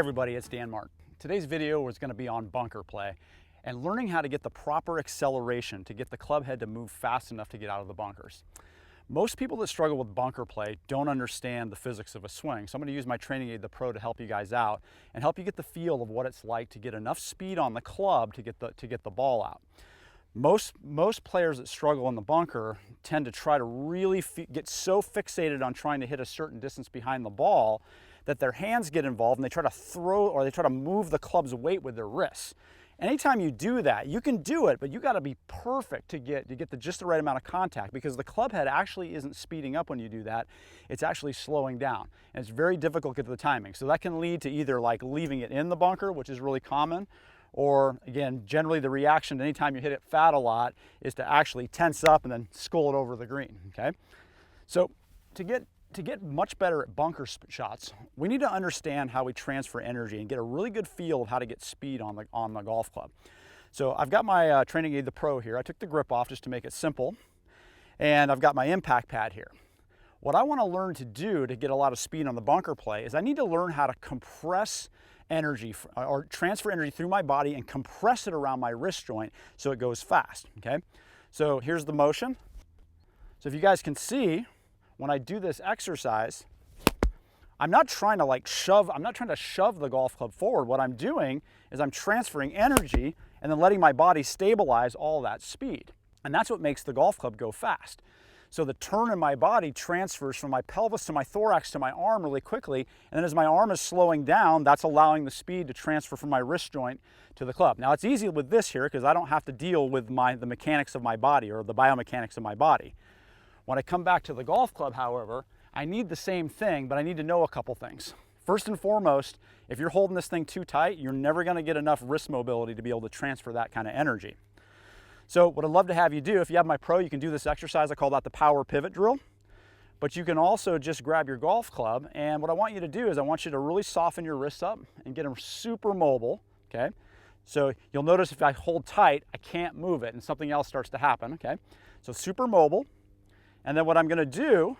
everybody, it's Dan Martin. Today's video is going to be on bunker play and learning how to get the proper acceleration to get the club head to move fast enough to get out of the bunkers. Most people that struggle with bunker play don't understand the physics of a swing. So I'm going to use my training aid, the Pro, to help you guys out and help you get the feel of what it's like to get enough speed on the club to get the ball out. Most players that struggle in the bunker tend to try to really get so fixated on trying to hit a certain distance behind the ball that their hands get involved and they try to throw or they try to move the club's weight with their wrists. Anytime you do that, you can do it, but you got to be perfect to get just the right amount of contact, because the club head actually isn't speeding up when you do that. It's actually slowing down, and it's very difficult to get the timing. So that can lead to either like leaving it in the bunker, which is really common, or again, generally the reaction anytime you hit it fat a lot is to actually tense up and then skull it over the green, okay? So to get much better at bunker shots, we need to understand how we transfer energy and get a really good feel of how to get speed on the golf club. So I've got my training aid, the Pro, here. I took the grip off just to make it simple, and I've got my impact pad here. What I want to learn to do to get a lot of speed on the bunker play is I need to learn how to compress energy or transfer energy through my body and compress it around my wrist joint so it goes fast, okay? So here's the motion. So if you guys can see, when I do this exercise, I'm not trying to shove the golf club forward. What I'm doing is I'm transferring energy and then letting my body stabilize all that speed. And that's what makes the golf club go fast. So the turn in my body transfers from my pelvis to my thorax to my arm really quickly, and then as my arm is slowing down, that's allowing the speed to transfer from my wrist joint to the club. Now it's easy with this here because I don't have to deal with the mechanics of my body or the biomechanics of my body. When I come back to the golf club, however, I need the same thing, but I need to know a couple things. First and foremost, if you're holding this thing too tight, you're never going to get enough wrist mobility to be able to transfer that kind of energy. So what I'd love to have you do, if you have my Pro, you can do this exercise. I call that the power pivot drill. But you can also just grab your golf club, and what I want you to do is I want you to really soften your wrists up and get them super mobile, okay? So you'll notice if I hold tight, I can't move it, and something else starts to happen, okay? So super mobile. And then what I'm going to do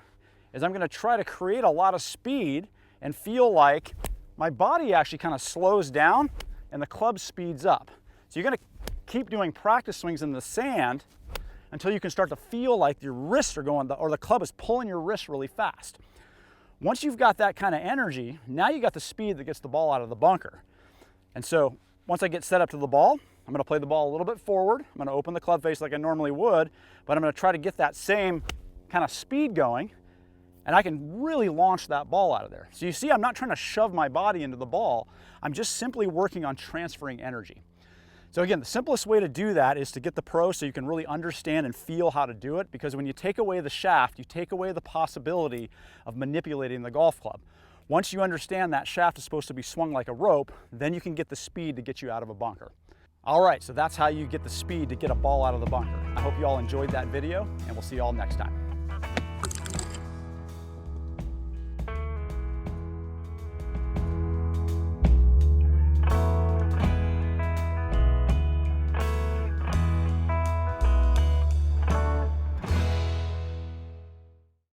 is I'm going to try to create a lot of speed and feel like my body actually kind of slows down and the club speeds up. So you're going to keep doing practice swings in the sand until you can start to feel like your wrists are going, or the club is pulling your wrists really fast. Once you've got that kind of energy, now you got the speed that gets the ball out of the bunker. And so once I get set up to the ball, I'm going to play the ball a little bit forward. I'm going to open the club face like I normally would, but I'm going to try to get that same kind of speed going, and I can really launch that ball out of there. So you see, I'm not trying to shove my body into the ball. I'm just simply working on transferring energy. So again, the simplest way to do that is to get the Pro so you can really understand and feel how to do it, because when you take away the shaft, you take away the possibility of manipulating the golf club. Once you understand that shaft is supposed to be swung like a rope, then you can get the speed to get you out of a bunker. All right, so that's how you get the speed to get a ball out of the bunker. I hope you all enjoyed that video, and we'll see you all next time.